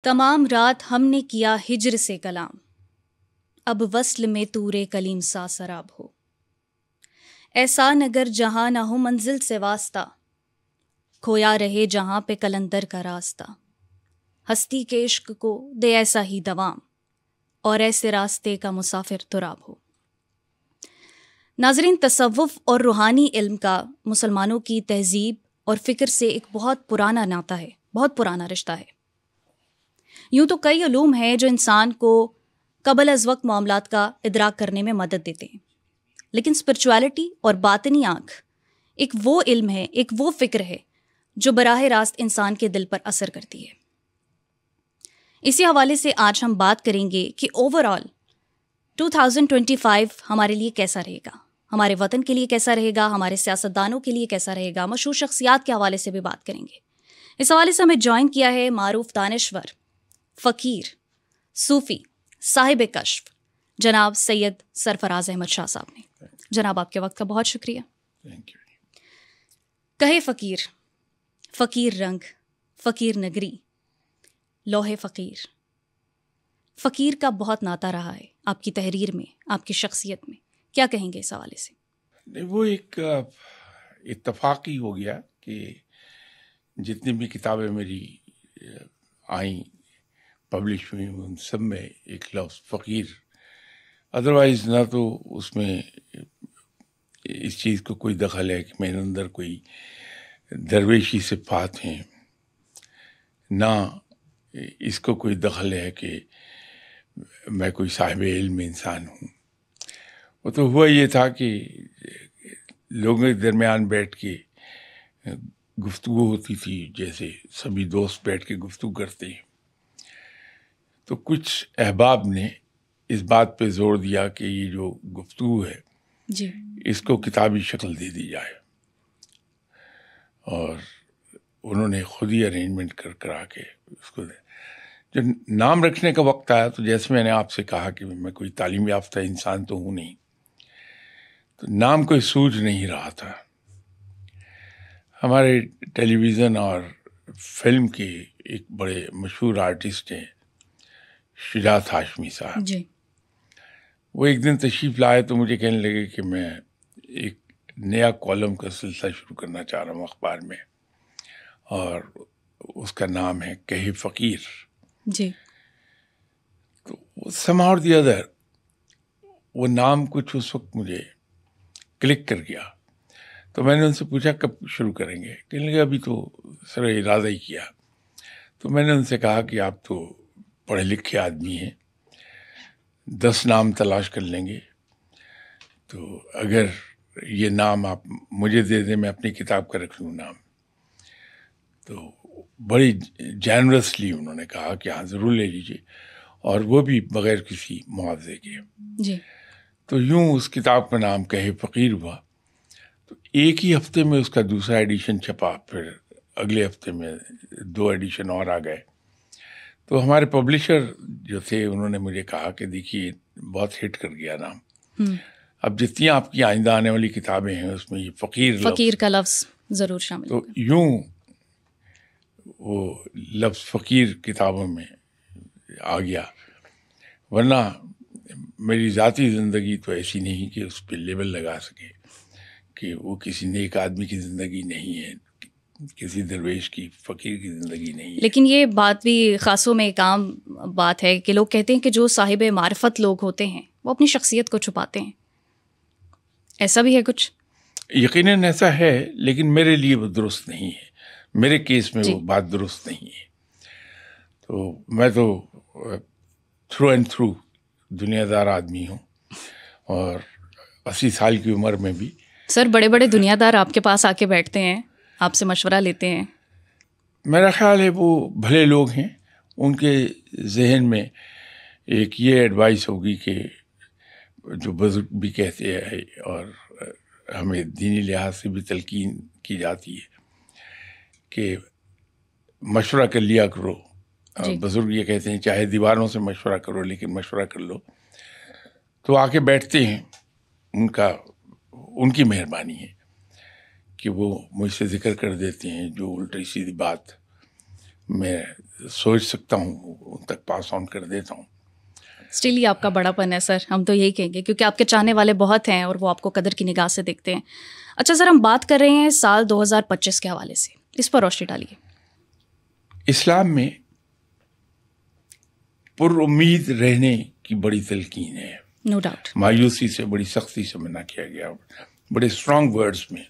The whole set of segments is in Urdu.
تمام رات ہم نے کیا ہجر سے کلام، اب وصل میں طور کلیم سا سراب ہو. احسان اگر جہاں نہ ہو منزل سے واسطہ، کھویا رہے جہاں پہ کلندر کا راستہ. ہستی کے عشق کو دے ایسا ہی دوام، اور ایسے راستے کا مسافر تراب ہو. ناظرین، تصوف اور روحانی علم کا مسلمانوں کی تہذیب اور فکر سے ایک بہت پرانا ناطہ ہے، بہت پرانا رشتہ ہے. یوں تو کئی علوم ہیں جو انسان کو قبل از وقت معاملات کا ادراک کرنے میں مدد دیتے ہیں، لیکن اسپرچویلٹی اور باطنی آنکھ ایک وہ علم ہے، ایک وہ فکر ہے جو براہ راست انسان کے دل پر اثر کرتی ہے. اسی حوالے سے آج ہم بات کریں گے کہ اوور آل 2025 ہمارے لیے کیسا رہے گا، ہمارے وطن کے لیے کیسا رہے گا، ہمارے سیاستدانوں کے لیے کیسا رہے گا. مشہور شخصیات کے حوالے سے بھی بات کریں گے. اس حوالے سے ہمیں جوائن کیا ہے معروف دانشور، فقیر، صوفی، صاحب کشف جناب سید سرفراز احمد شاہ صاحب نے. جناب، آپ کے وقت کا بہت شکریہ. کہے فقیر، فقیر رنگ، فقیر نگری، لوح فقیر. فقیر کا بہت ناطہ رہا ہے آپ کی تحریر میں، آپ کی شخصیت میں. کیا کہیں گے اس حوالے سے؟ وہ ایک اتفاقی ہو گیا کہ جتنی بھی کتابیں میری آئیں، پبلش ہوئی، ان سب میں ایک لفظ فقیر، ادروائز نہ تو اس میں اس چیز کو کوئی دخل ہے کہ میرے اندر کوئی درویشی صفات ہیں، نہ اس کو کوئی دخل ہے کہ میں کوئی صاحب علم انسان ہوں. وہ تو ہوا یہ تھا کہ لوگوں کے درمیان بیٹھ کے گفتگو ہوتی تھی، جیسے سبھی دوست بیٹھ کے گفتگو کرتے ہیں. تو کچھ احباب نے اس بات پہ زور دیا کہ یہ جو گفتگو ہے جی، اس کو کتابی شکل دے دی جائے، اور انہوں نے خود ہی ارینجمنٹ کرا کے اس کو جب نام رکھنے کا وقت آیا، تو جیسے میں نے آپ سے کہا کہ میں کوئی تعلیم یافتہ انسان تو ہوں نہیں، تو نام کوئی سوجھ نہیں رہا تھا. ہمارے ٹیلی ویژن اور فلم کے ایک بڑے مشہور آرٹسٹ ہیں شجاعت ہاشمی صاحب. جی، وہ ایک دن تشریف لائے تو مجھے کہنے لگے کہ میں ایک نیا کالم کا سلسلہ شروع کرنا چاہ رہا ہوں اخبار میں، اور اس کا نام ہے کہے فقیر. جی. تو سم اور دی ادر وہ نام کچھ اس وقت مجھے کلک کر گیا. تو میں نے ان سے پوچھا کب شروع کریں گے؟ کہنے لگے ابھی تو سر ارادہ ہی کیا. تو میں نے ان سے کہا کہ آپ تو پڑھے لکھے آدمی ہیں، 10 نام تلاش کر لیں گے. تو اگر یہ نام آپ مجھے دے دیں، میں اپنی کتاب کا رکھ لوں نام. تو بڑی جینرسلی انہوں نے کہا کہ ہاں ضرور لے لیجیے، اور وہ بھی بغیر کسی معاوضے کے. جی. تو یوں اس کتاب کا نام کہے فقیر ہوا. تو ایک ہی ہفتے میں اس کا دوسرا ایڈیشن چھپا، پھر اگلے ہفتے میں 2 ایڈیشن اور آ گئے. تو ہمارے پبلشر جو تھے انہوں نے مجھے کہا کہ دیکھیے بہت ہٹ کر گیا نام، اب جتنی آپ کی آئندہ آنے والی کتابیں ہیں اس میں یہ فقیر کا لفظ ضرور شامل. تو یوں وہ لفظ فقیر کتابوں میں آ گیا. ورنہ میری ذاتی زندگی تو ایسی نہیں کہ اس پہ لیبل لگا سکے کہ وہ کسی نیک آدمی کی زندگی نہیں ہے، کسی درویش کی، فقیر کی زندگی نہیں ہے. لیکن یہ بات بھی خاصوں میں ایک عام بات ہے کہ لوگ کہتے ہیں کہ جو صاحب معرفت لوگ ہوتے ہیں وہ اپنی شخصیت کو چھپاتے ہیں. ایسا بھی ہے کچھ؟ یقیناً ایسا ہے، لیکن میرے لیے وہ درست نہیں ہے. میرے کیس میں وہ بات درست نہیں ہے. تو میں تو تھرو اینڈ تھرو دنیا دار آدمی ہوں، اور 80 سال کی عمر میں بھی. سر، بڑے بڑے دنیا دار آپ کے پاس آ کے بیٹھتے ہیں، آپ سے مشورہ لیتے ہیں. میرا خیال ہے وہ بھلے لوگ ہیں. ان کے ذہن میں ایک یہ ایڈوائس ہوگی کہ جو بزرگ بھی کہتے ہیں اور ہمیں دینی لحاظ سے بھی تلقین کی جاتی ہے کہ مشورہ کر لیا کرو. بزرگ یہ کہتے ہیں چاہے دیواروں سے مشورہ کرو لیکن مشورہ کر لو. تو آ کے بیٹھتے ہیں. ان کی مہربانی ہے کہ وہ مجھ سے ذکر کر دیتے ہیں جو الٹی سیدھی بات میں سوچ سکتا ہوں ان تک پاس آن کر دیتا ہوں. اسٹل یہ آپ کا بڑا پن ہے سر، ہم تو یہی کہیں گے، کیونکہ آپ کے چاہنے والے بہت ہیں اور وہ آپ کو قدر کی نگاہ سے دیکھتے ہیں. اچھا سر، ہم بات کر رہے ہیں سال 2025 کے حوالے سے، اس پر روشنی ڈالیے. اسلام میں پر امید رہنے کی بڑی تلقین ہے. No doubt. مایوسی سے بڑی سختی سے منع کیا گیا، بڑے اسٹرانگ ورڈز میں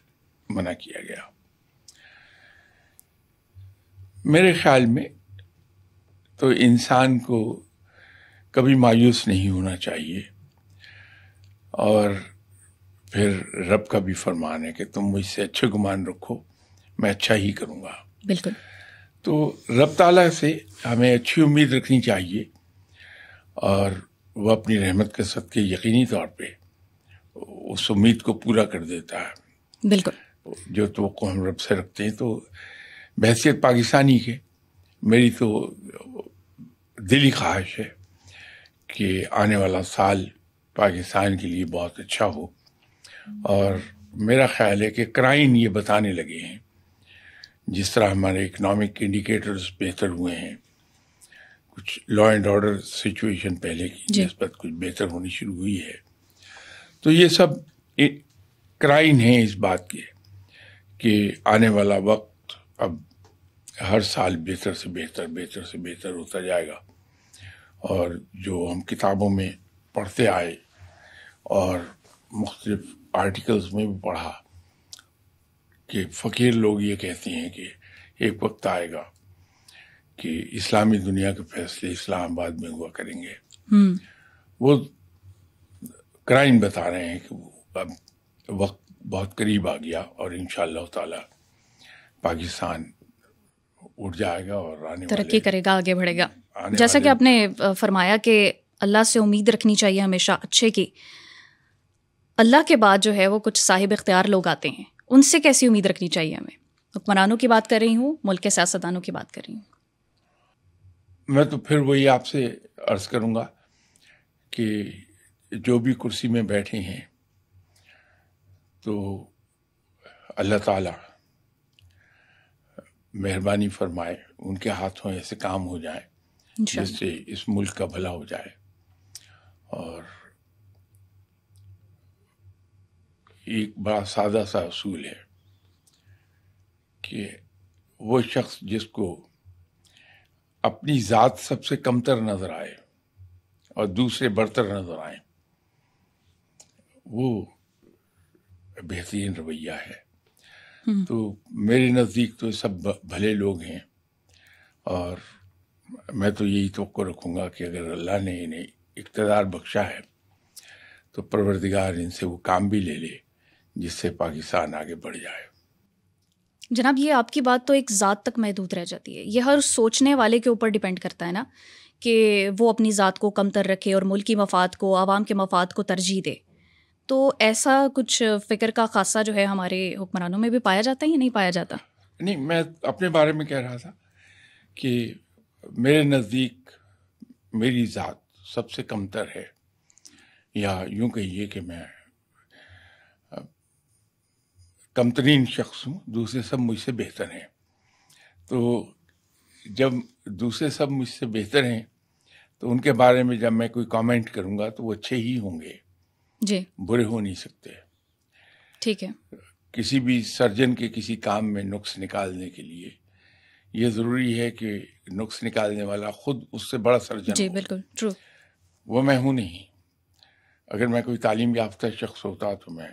منع کیا گیا. میرے خیال میں تو انسان کو کبھی مایوس نہیں ہونا چاہیے، اور پھر رب کا بھی فرمان ہے کہ تم مجھ سے اچھے گمان رکھو، میں اچھا ہی کروں گا. بالکل. تو رب تعالیٰ سے ہمیں اچھی امید رکھنی چاہیے، اور وہ اپنی رحمت کے صدقے یقینی طور پہ اس امید کو پورا کر دیتا ہے. بالکل. جو توقع ہم رب سے رکھتے ہیں. تو بحیثیت پاکستانی کے میری تو دلی خواہش ہے کہ آنے والا سال پاکستان کے لیے بہت اچھا ہو. اور میرا خیال ہے کہ کرائم یہ بتانے لگے ہیں، جس طرح ہمارے اکنامک انڈیکیٹرز بہتر ہوئے ہیں، کچھ لا اینڈ آرڈر سچویشن پہلے کی نسبت کچھ بہتر ہونی شروع ہوئی ہے. تو یہ سب کرائم ہیں اس بات کے کہ آنے والا وقت اب ہر سال بہتر سے بہتر، بہتر سے بہتر ہوتا جائے گا. اور جو ہم کتابوں میں پڑھتے آئے اور مختلف آرٹیکلز میں بھی پڑھا کہ فقیر لوگ یہ کہتے ہیں کہ ایک وقت آئے گا کہ اسلامی دنیا کے فیصلے اسلام آباد میں ہوا کریں گے. وہ کرائم بتا رہے ہیں کہ اب وقت بہت قریب آ گیا، اور انشاءاللہ تعالی پاکستان اٹھ جائے گا اور آنے ترقی کرے گا، آگے بڑھے گا. جیسا کہ آپ نے فرمایا کہ اللہ سے امید رکھنی چاہیے ہمیشہ اچھے کی. اللہ کے بعد جو ہے وہ کچھ صاحب اختیار لوگ آتے ہیں، ان سے کیسی امید رکھنی چاہیے ہمیں؟ حکمرانوں کی بات کر رہی ہوں، ملک کے سیاستدانوں کی بات کر رہی ہوں. میں تو پھر وہی آپ سے عرض کروں گا کہ جو بھی کرسی میں بیٹھے ہیں تو اللہ تعالی مہربانی فرمائے، ان کے ہاتھوں ایسے کام ہو جائیں جس سے اس ملک کا بھلا ہو جائے. اور ایک بڑا سادہ سا اصول ہے کہ وہ شخص جس کو اپنی ذات سب سے کمتر نظر آئے اور دوسرے برتر نظر آئیں، وہ بہترین رویہ ہے. تو میرے نزدیک تو سب بھلے لوگ ہیں، اور میں تو یہی توقع رکھوں گا کہ اگر اللہ نے انہیں اقتدار بخشا ہے تو پروردگار ان سے وہ کام بھی لے لے جس سے پاکستان آگے بڑھ جائے. جناب، یہ آپ کی بات تو ایک ذات تک محدود رہ جاتی ہے. یہ ہر سوچنے والے کے اوپر ڈیپینڈ کرتا ہے نا، کہ وہ اپنی ذات کو کم تر رکھے اور ملکی مفاد کو، عوام کے مفاد کو ترجیح دے. تو ایسا کچھ فکر کا خاصہ جو ہے ہمارے حکمرانوں میں بھی پایا جاتا ہے یا نہیں پایا جاتا؟ نہیں، میں اپنے بارے میں کہہ رہا تھا کہ میرے نزدیک میری ذات سب سے کمتر ہے، یا یوں کہیے کہ میں کمترین شخص ہوں، دوسرے سب مجھ سے بہتر ہیں. تو جب دوسرے سب مجھ سے بہتر ہیں تو ان کے بارے میں جب میں کوئی کامنٹ کروں گا تو وہ اچھے ہی ہوں گے، جی، برے ہو نہیں سکتے. ٹھیک ہے. کسی بھی سرجن کے کسی کام میں نقص نکالنے کے لیے یہ ضروری ہے کہ نقص نکالنے والا خود اس سے بڑا سرجن جی ہو. بالکل ٹرو. وہ میں ہوں نہیں. اگر میں کوئی تعلیم یافتہ شخص ہوتا تو میں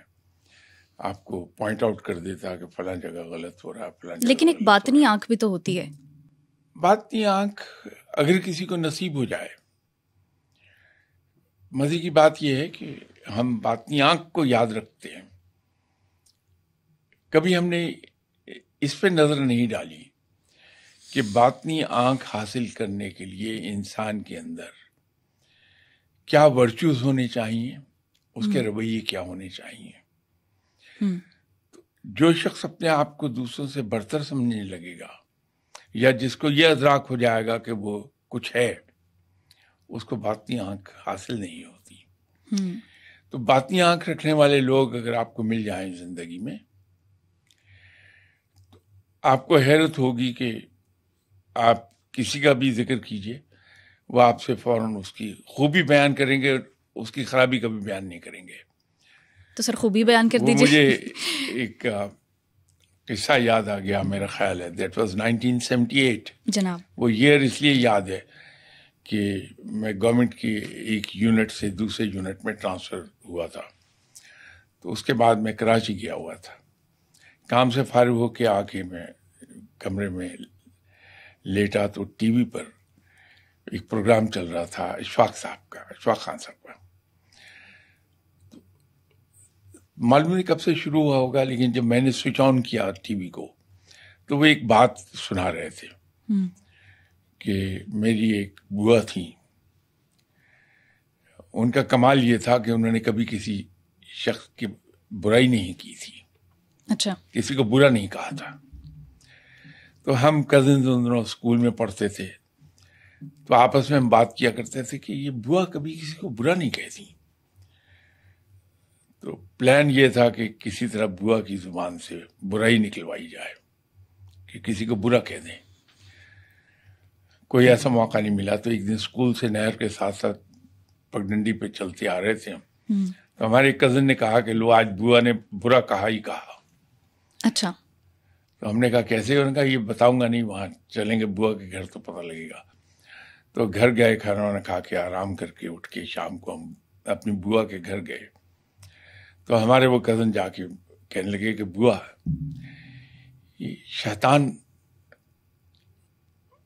آپ کو پوائنٹ آؤٹ کر دیتا کہ فلاں جگہ غلط ہو رہا ہے، فلاں جگہ. لیکن ایک باطنی آنکھ بھی تو ہوتی ہے. باطنی آنکھ اگر کسی کو نصیب ہو جائے. مزے کی بات یہ ہے کہ ہم باطنی آنکھ کو یاد رکھتے ہیں، کبھی ہم نے اس پہ نظر نہیں ڈالی کہ باطنی آنکھ حاصل کرنے کے لیے انسان کے اندر کیا ورچوز ہونے چاہیے، اس کے رویے کیا ہونے چاہیے. جو شخص اپنے آپ کو دوسروں سے برتر سمجھنے لگے گا، یا جس کو یہ ادراک ہو جائے گا کہ وہ کچھ ہے، اس کو باطنی آنکھ حاصل نہیں ہوتی. تو باطنی آنکھ رکھنے والے لوگ اگر آپ کو مل جائیں زندگی میں، آپ کو حیرت ہوگی کہ آپ کسی کا بھی ذکر کیجیے وہ آپ سے فوراً اس کی خوبی بیان کریں گے، اس کی خرابی کبھی بیان نہیں کریں گے. تو سر خوبی بیان کر دیجیے. مجھے ایک قصہ یاد آ گیا، میرا خیال ہے دیٹ واز 1978 جناب. وہ ایئر اس لیے یاد ہے کہ میں گورنمنٹ کی ایک یونٹ سے دوسرے یونٹ میں ٹرانسفر ہوا تھا. تو اس کے بعد میں کراچی گیا ہوا تھا. کام سے فارغ ہو کے آ کے میں کمرے میں لیٹا تو ٹی وی پر ایک پروگرام چل رہا تھا اشفاق خان صاحب کا. معلوم نہیں کب سے شروع ہوا ہوگا، لیکن جب میں نے سوئچ آن کیا ٹی وی کو تو وہ ایک بات سنا رہے تھے کہ میری ایک بوا تھی، ان کا کمال یہ تھا کہ انہوں نے کبھی کسی شخص کی برائی نہیں کی تھی. اچھا. کسی کو برا نہیں کہا تھا. تو ہم کزن دونوں اسکول میں پڑھتے تھے تو آپس میں ہم بات کیا کرتے تھے کہ یہ بوا کبھی کسی کو برا نہیں کہتی. تو پلان یہ تھا کہ کسی طرح بوا کی زبان سے برائی نکلوائی جائے کہ کسی کو برا کہہ دیں. کوئی ایسا موقع نہیں ملا. تو ایک دن اسکول سے نہر کے ساتھ ساتھ پگڈنڈی پہ چلتے آ رہے تھے ہم، تو ہمارے ایک کزن نے کہا کہ لو آج بوا نے برا کہا ہی کہا. اچھا. تو ہم نے کہا کیسے؟ انہوں نے کہا یہ بتاؤں گا نہیں، وہاں چلیں گے بوا کے گھر تو پتہ لگے گا. تو گھر گئے، کھانا وانا کھا کے آرام کر کے اٹھ کے شام کو ہم اپنی بوا کے گھر گئے. تو ہمارے وہ کزن جا کے کہنے لگے کہ بوا یہ شیطان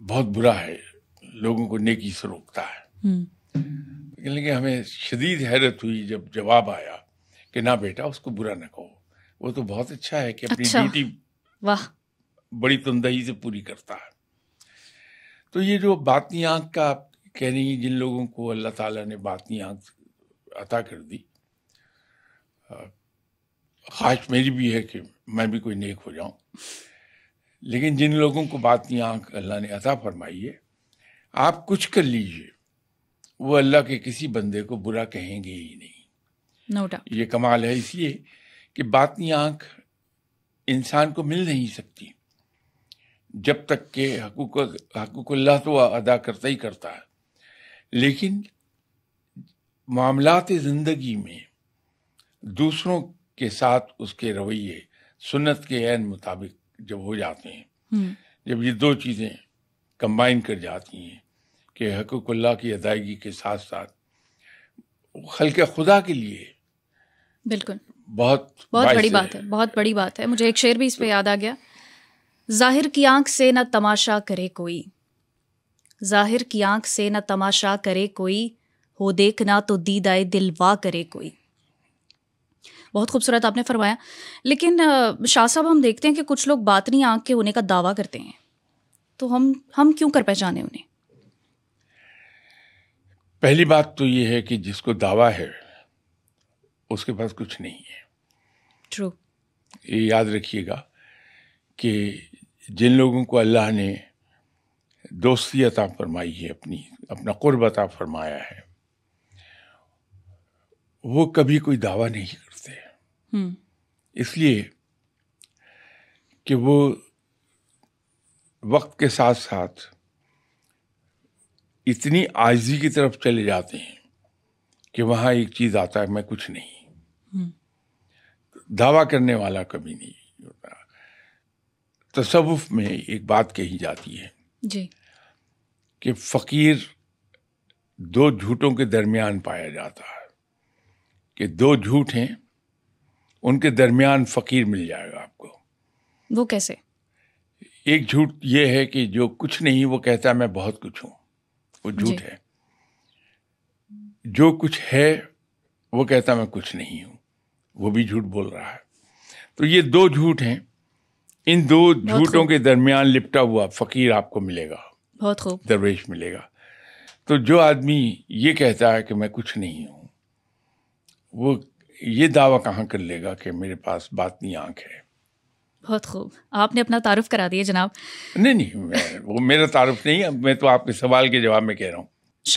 بہت برا ہے، لوگوں کو نیکی سے روکتا ہے. کہنے لگے ہمیں شدید حیرت ہوئی جب جواب آیا کہ نہ بیٹا اس کو برا نہ کہو، وہ تو بہت اچھا ہے کہ اپنی ڈیوٹی واہ بڑی تندہی سے پوری کرتا ہے. تو یہ جو باطنی آنکھ کا آپ کہہ رہی ہیں، جن لوگوں کو اللہ تعالیٰ نے باطنی آنکھ عطا کر دی، خواہش میری بھی ہے کہ میں بھی کوئی نیک ہو جاؤں، لیکن جن لوگوں کو باطنی آنکھ اللہ نے عطا فرمائی ہے، آپ کچھ کر لیجئے وہ اللہ کے کسی بندے کو برا کہیں گے ہی نہیں. No doubt. یہ کمال ہے، اس لیے کہ باطنی آنکھ انسان کو مل نہیں سکتی جب تک کہ حقوق اللہ تو ادا کرتا ہی کرتا ہے، لیکن معاملات زندگی میں دوسروں کے ساتھ اس کے رویے سنت کے عین مطابق جب ہو جاتے ہیں، جب یہ دو چیزیں کمبائن کر جاتی ہیں کہ حقوق اللہ کی ادائیگی کے ساتھ ساتھ خلق خدا کے لیے بالکل بہت بڑی بات ہے، بہت بڑی بات ہے. مجھے ایک شعر بھی اس پہ یاد آ گیا، ظاہر کی آنکھ سے نہ تماشا کرے کوئی، ظاہر کی آنکھ سے نہ تماشا کرے کوئی، ہو دیکھنا تو دیدائے دل وا کرے کوئی. بہت خوبصورت آپ نے فرمایا. لیکن شاہ صاحب ہم دیکھتے ہیں کہ کچھ لوگ باطنی آنکھ کے ہونے کا دعویٰ کرتے ہیں، تو ہم کیوں کر پہچانے انہیں؟ پہلی بات تو یہ ہے کہ جس کو دعویٰ ہے اس کے پاس کچھ نہیں ہے. ٹرو. یہ یاد رکھیے گا کہ جن لوگوں کو اللہ نے دوستی عطا فرمائی ہے، اپنا قرب عطا فرمایا ہے، وہ کبھی کوئی دعویٰ نہیں کرتے. اس لیے کہ وہ وقت کے ساتھ ساتھ اتنی عاجزی کی طرف چلے جاتے ہیں کہ وہاں ایک چیز آتا ہے، میں کچھ نہیں. دعویٰ کرنے والا کبھی نہیں ہوتا. تصوف میں ایک بات کہی جاتی ہے جی کہ فقیر دو جھوٹوں کے درمیان پایا جاتا ہے، کہ دو جھوٹ ہیں، ان کے درمیان فقیر مل جائے گا آپ کو. وہ کیسے؟ ایک جھوٹ یہ ہے کہ جو کچھ نہیں وہ کہتا ہے میں بہت کچھ ہوں، وہ جھوٹ ہے. جو کچھ ہے وہ کہتا ہے میں کچھ نہیں ہوں، وہ بھی جھوٹ بول رہا ہے. تو یہ دو جھوٹ ہیں، ان دو جھوٹوں کے درمیان لپٹا ہوا فقیر آپ کو ملے گا. بہت خوب. درویش ملے گا. تو جو آدمی یہ کہتا ہے کہ میں کچھ نہیں ہوں، وہ یہ دعویٰ کہاں کر لے گا کہ میرے پاس باطنی آنکھ ہے. بہت خوب. آپ نے اپنا تعارف کرا دیا جناب. نہیں وہ میرا تعارف نہیں ہے، میں تو آپ کے سوال کے جواب میں کہہ رہا ہوں.